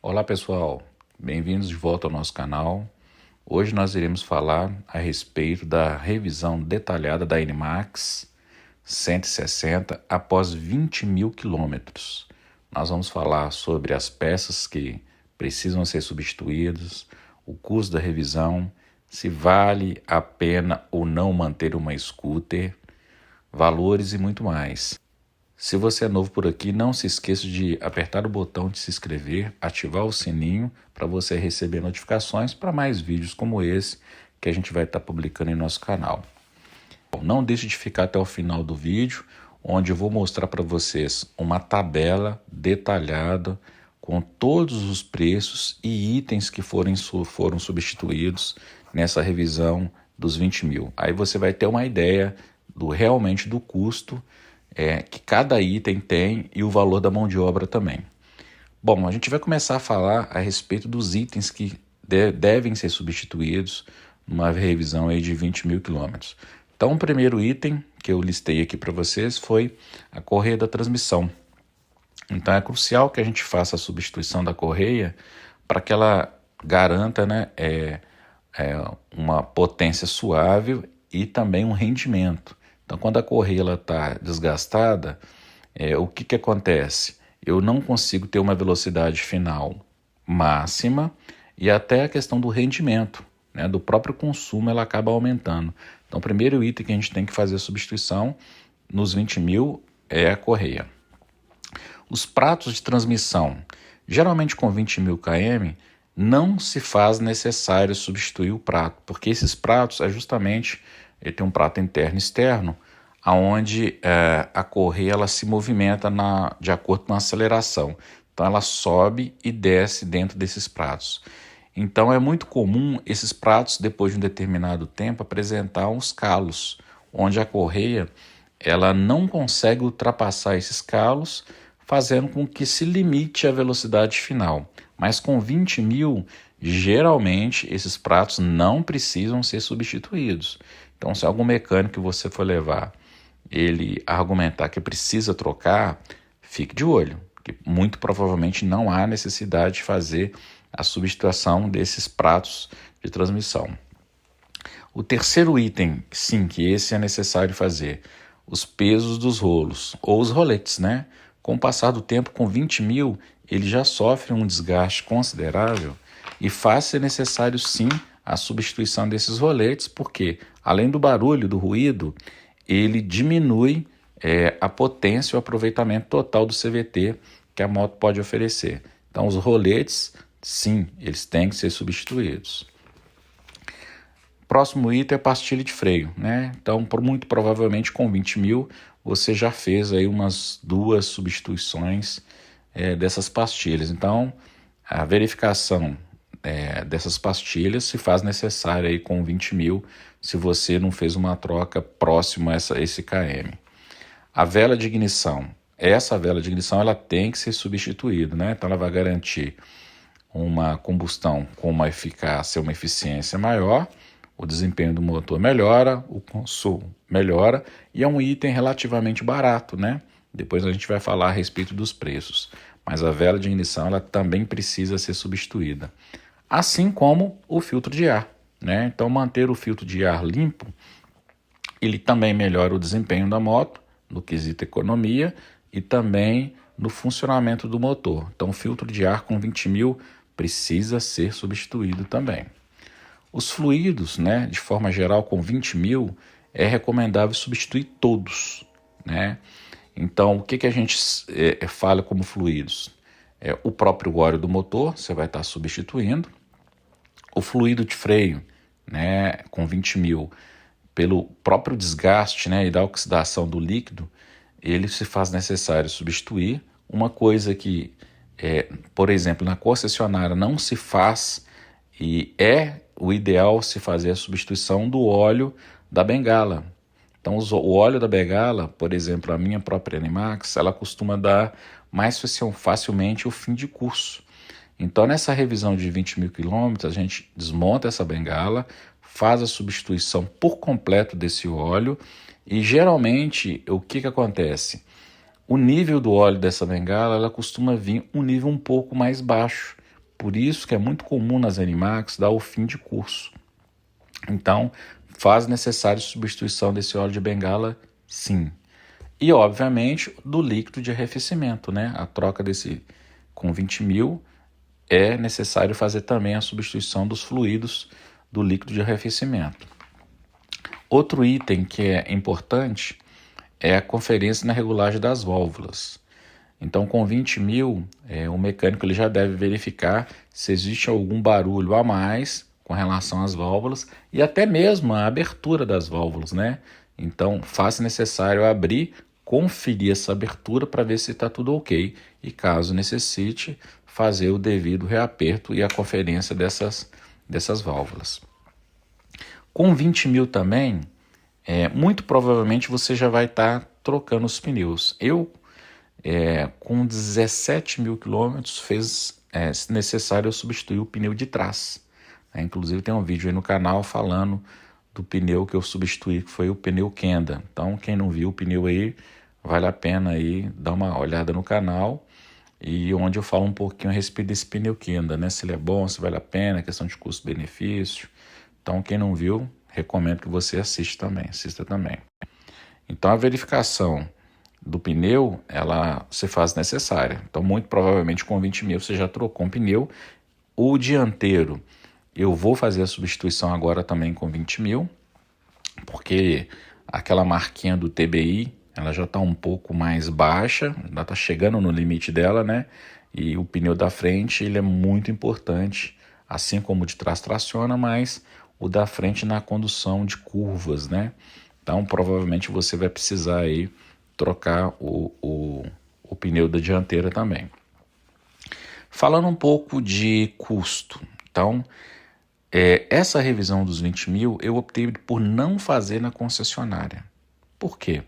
Olá pessoal, bem-vindos de volta ao nosso canal. Hoje nós iremos falar a respeito da revisão detalhada da NMAX 160 após 20 mil quilômetros. Nós vamos falar sobre as peças que precisam ser substituídas, o custo da revisão, se vale a pena ou não manter uma scooter, valores e muito mais. Se você é novo por aqui, não se esqueça de apertar o botão de se inscrever, ativar o sininho para você receber notificações para mais vídeos como esse que a gente vai estar publicando em nosso canal. Bom, não deixe de ficar até o final do vídeo, onde eu vou mostrar para vocês uma tabela detalhada com todos os preços e itens que foram substituídos nessa revisão dos 20 mil. Aí você vai ter uma ideia realmente do custo que cada item tem e o valor da mão de obra também. Bom, a gente vai começar a falar a respeito dos itens que devem ser substituídos numa revisão aí de 20 mil quilômetros. Então, o primeiro item que eu listei aqui para vocês foi a correia da transmissão. Então, é crucial que a gente faça a substituição da correia para que ela garanta, uma potência suave e também um rendimento. Então, quando a correia está desgastada, o que acontece? Eu não consigo ter uma velocidade final máxima e até a questão do rendimento, do próprio consumo, ela acaba aumentando. Então, o primeiro item que a gente tem que fazer a substituição nos 20 mil é a correia. Os pratos de transmissão, geralmente com 20 mil km, não se faz necessário substituir o prato, porque esses pratos ele tem um prato interno e externo, onde a correia ela se movimenta de acordo com a aceleração. Então ela sobe e desce dentro desses pratos. Então é muito comum esses pratos, depois de um determinado tempo, apresentar uns calos, onde a correia ela não consegue ultrapassar esses calos, fazendo com que se limite a velocidade final. Mas com 20 mil, geralmente esses pratos não precisam ser substituídos. Então, se algum mecânico que você for levar, ele argumentar que precisa trocar, fique de olho, que muito provavelmente não há necessidade de fazer a substituição desses pratos de transmissão. O terceiro item, sim, que esse é necessário fazer, os pesos dos rolos, ou os roletes, Com o passar do tempo, com 20 mil, ele já sofre um desgaste considerável e faz ser necessário, sim, a substituição desses roletes, porque, além do barulho, do ruído, ele diminui a potência e o aproveitamento total do CVT que a moto pode oferecer. Então, os roletes, sim, eles têm que ser substituídos. Próximo item é pastilha de freio, Então, muito provavelmente com 20 mil, você já fez aí umas 2 substituições dessas pastilhas. Então, a verificação dessas pastilhas se faz necessária aí com 20 mil, se você não fez uma troca próxima a esse KM. A vela de ignição. Essa vela de ignição ela tem que ser substituída, Então, ela vai garantir uma combustão com uma eficácia, uma eficiência maior, o desempenho do motor melhora, o consumo melhora e é um item relativamente barato, Depois a gente vai falar a respeito dos preços, mas a vela de ignição ela também precisa ser substituída, assim como o filtro de ar, Então manter o filtro de ar limpo, ele também melhora o desempenho da moto, no quesito economia e também no funcionamento do motor. Então o filtro de ar com 20 mil precisa ser substituído também. Os fluidos, de forma geral, com 20 mil, é recomendável substituir todos, Então, o que a gente fala como fluidos? O próprio óleo do motor, você vai estar substituindo. O fluido de freio, com 20 mil, pelo próprio desgaste, e da oxidação do líquido, ele se faz necessário substituir. Uma coisa que, por exemplo, na concessionária não se faz e o ideal se fazer a substituição do óleo da bengala. Então, o óleo da bengala, por exemplo, a minha própria NMAX, ela costuma dar mais facilmente o fim de curso. Então, nessa revisão de 20 mil quilômetros, a gente desmonta essa bengala, faz a substituição por completo desse óleo e, geralmente, o que acontece? O nível do óleo dessa bengala, ela costuma vir um nível um pouco mais baixo, Por isso que é muito comum nas Animax dar o fim de curso. Então, faz necessário substituição desse óleo de bengala, sim. E, obviamente, do líquido de arrefecimento, né? A troca desse com 20 mil é necessário fazer também a substituição dos fluidos do líquido de arrefecimento. Outro item que é importante é a conferência na regulagem das válvulas. Então, com 20 mil, o mecânico ele já deve verificar se existe algum barulho a mais com relação às válvulas e até mesmo a abertura das válvulas, né? Então, faz necessário abrir, conferir essa abertura para ver se está tudo ok e, caso necessite, fazer o devido reaperto e a conferência dessas válvulas. Com 20 mil também, muito provavelmente você já vai estar trocando os pneus. Com 17 mil quilômetros, fez necessário eu substituir o pneu de trás. Inclusive tem um vídeo aí no canal falando do pneu que eu substituí, que foi o pneu Kenda. Então, quem não viu o pneu aí, vale a pena aí dar uma olhada no canal, e onde eu falo um pouquinho a respeito desse pneu Kenda, né? Se ele é bom, se vale a pena, questão de custo-benefício. Então, quem não viu, recomendo que você assista também. Então, a verificação do pneu, ela se faz necessária. Então, muito provavelmente com 20 mil você já trocou um pneu. O dianteiro, eu vou fazer a substituição agora também com 20 mil, porque aquela marquinha do TBI, ela já está um pouco mais baixa, ela está chegando no limite dela, né? E o pneu da frente, ele é muito importante, assim como o de trás traciona, mas o da frente na condução de curvas, né? Então, provavelmente você vai precisar aí trocar o pneu da dianteira também. Falando um pouco de custo, então, essa revisão dos 20 mil eu optei por não fazer na concessionária. Por quê?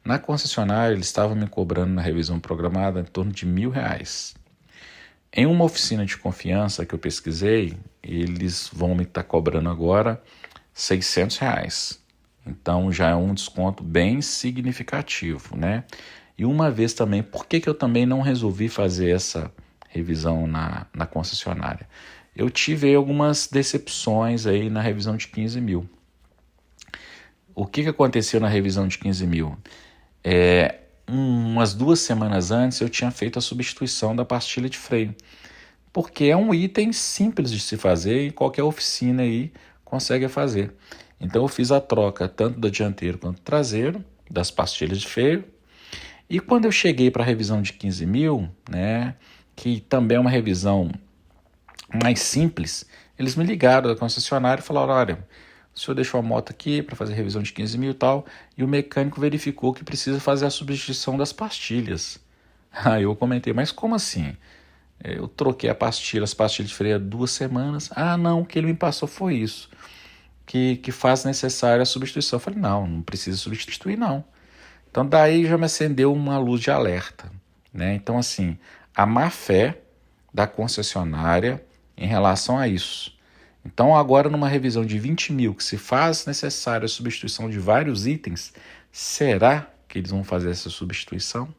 Na concessionária eles estavam me cobrando na revisão programada em torno de R$1.000. Em uma oficina de confiança que eu pesquisei, eles vão me estar cobrando agora R$600. Então já é um desconto bem significativo, né? E uma vez também, por que eu também não resolvi fazer essa revisão na concessionária? Eu tive algumas decepções aí na revisão de 15 mil. O que aconteceu na revisão de 15 mil? Umas 2 semanas antes eu tinha feito a substituição da pastilha de freio, porque é um item simples de se fazer e qualquer oficina aí consegue fazer. Então eu fiz a troca tanto do dianteiro quanto do traseiro, das pastilhas de freio, e quando eu cheguei para a revisão de 15 mil, né, que também é uma revisão mais simples, eles me ligaram da concessionária e falaram: olha, o senhor deixou a moto aqui para fazer revisão de 15 mil e tal, e o mecânico verificou que precisa fazer a substituição das pastilhas. Aí eu comentei: mas como assim? Eu troquei as pastilhas de freio há 2 semanas. Ah, não, o que ele me passou foi isso, que faz necessária a substituição. Eu falei: não precisa substituir não. Então daí já me acendeu uma luz de alerta, né? Então assim, a má fé da concessionária em relação a isso. Então agora numa revisão de 20 mil que se faz necessária a substituição de vários itens, será que eles vão fazer essa substituição?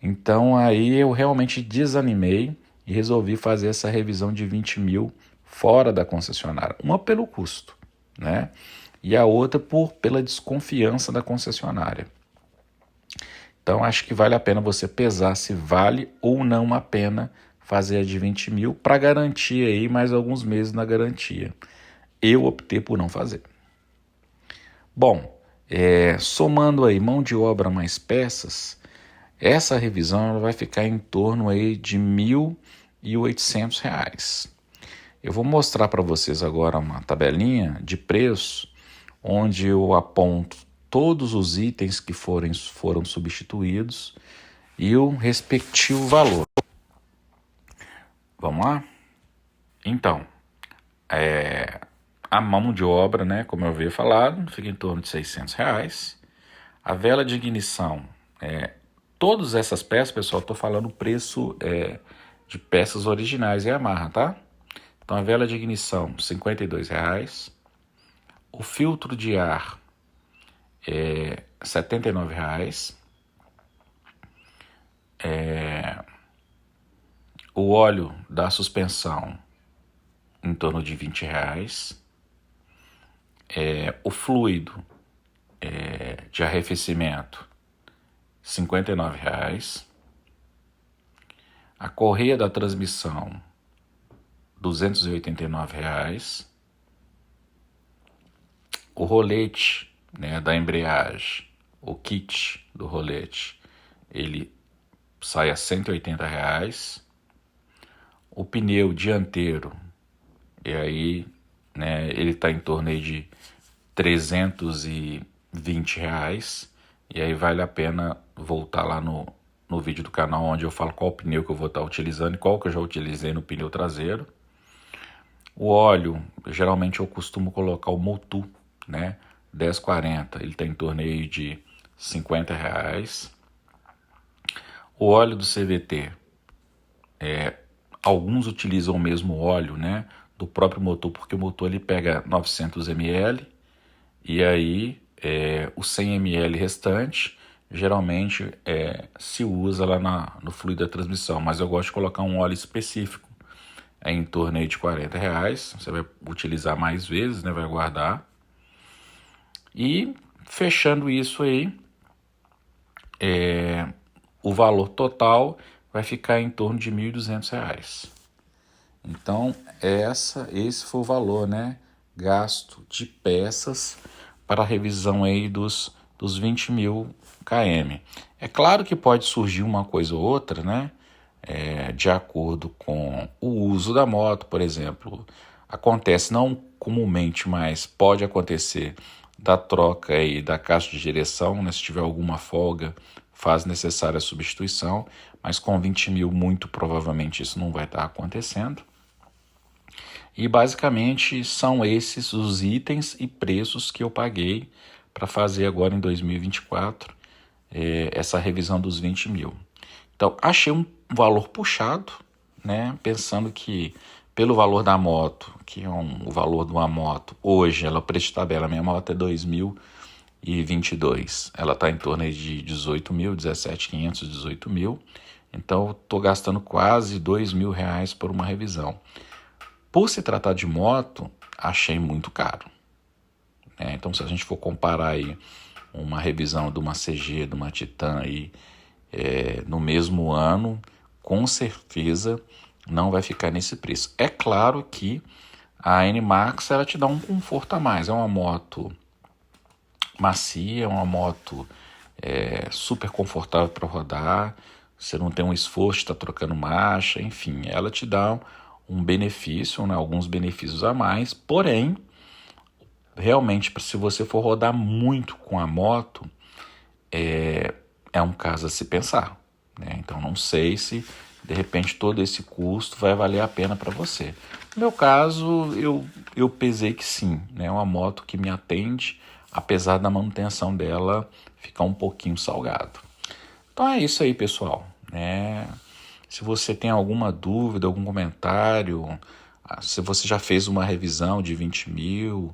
Então aí eu realmente desanimei e resolvi fazer essa revisão de 20 mil fora da concessionária. Uma pelo custo, né? E a outra pela desconfiança da concessionária. Então acho que vale a pena você pesar se vale ou não a pena fazer a de 20 mil para garantir aí mais alguns meses na garantia. Eu optei por não fazer. Bom, somando aí mão de obra mais peças, essa revisão ela vai ficar em torno aí de R$1.800. Eu vou mostrar para vocês agora uma tabelinha de preço, onde eu aponto todos os itens que foram substituídos e o respectivo valor. Vamos lá? Então, a mão de obra, né, como eu havia falado, fica em torno de R$600. A vela de ignição, todas essas peças, pessoal, estou falando o preço de peças originais e Yamaha, tá? Então, a vela de ignição, R$52. O filtro de ar, R$79. O óleo da suspensão em torno de R$ 20. O fluido de arrefecimento, R$ 59. A correia da transmissão, R$ 289. O rolete, né, da embreagem, o kit do rolete, ele sai a R$ 180. O pneu dianteiro, e aí, né, ele está em torno aí de R$ 320. E aí vale a pena voltar lá no vídeo do canal onde eu falo qual pneu que eu vou estar utilizando e qual que eu já utilizei no pneu traseiro. O óleo, geralmente eu costumo colocar o Motul, né, 1040, ele está em torno aí de R$ 50. O óleo do CVT, alguns utilizam o mesmo óleo, né, do próprio motor, porque o motor ele pega 900 ml e aí os 100 ml restante geralmente se usa lá no fluido da transmissão, mas eu gosto de colocar um óleo específico em torno aí de R$ 40. Você vai utilizar mais vezes, né, vai guardar. E fechando isso aí, o valor total vai ficar em torno de R$ 1.200. Então, esse foi o valor, né, gasto de peças para a revisão aí dos 20.000 km. É claro que pode surgir uma coisa ou outra, né, de acordo com o uso da moto, por exemplo. Acontece, não comumente, mas pode acontecer da troca aí da caixa de direção, né, se tiver alguma folga, faz necessária a substituição, mas com 20.000 muito provavelmente isso não vai estar acontecendo. E basicamente são esses os itens e preços que eu paguei para fazer agora em 2024 essa revisão dos 20.000. Então achei um valor puxado, né? Pensando que pelo valor da moto, que é o valor de uma moto, hoje ela preço de tabela, minha moto é 2022, ela está em torno de 18.000, 17.500, 18.000, então eu estou gastando quase R$ 2.000 por uma revisão. Por se tratar de moto, achei muito caro. Então, se a gente for comparar aí uma revisão de uma CG, de uma Titan aí, no mesmo ano, com certeza não vai ficar nesse preço. É claro que a NMAX ela te dá um conforto a mais. É uma moto macia, é uma moto super confortável para rodar. Você não tem um esforço de estar trocando marcha, enfim, ela te dá um benefício, né, alguns benefícios a mais, porém, realmente, se você for rodar muito com a moto, é um caso a se pensar, né? Então, não sei se, de repente, todo esse custo vai valer a pena para você. No meu caso, eu pesei que sim, né? É uma moto que me atende, apesar da manutenção dela ficar um pouquinho salgado. Então, é isso aí, pessoal, né? Se você tem alguma dúvida, algum comentário, se você já fez uma revisão de 20.000,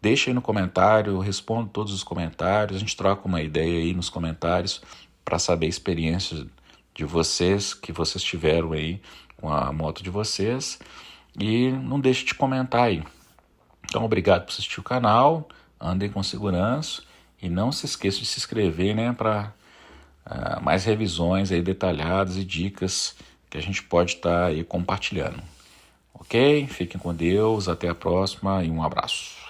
deixa aí no comentário, eu respondo todos os comentários, a gente troca uma ideia aí nos comentários para saber a experiência de vocês, que vocês tiveram aí com a moto de vocês, e não deixe de comentar aí. Então, obrigado por assistir o canal, andem com segurança e não se esqueça de se inscrever, né, para mais revisões aí detalhadas e dicas que a gente pode estar aí compartilhando. Ok? Fiquem com Deus, até a próxima e um abraço.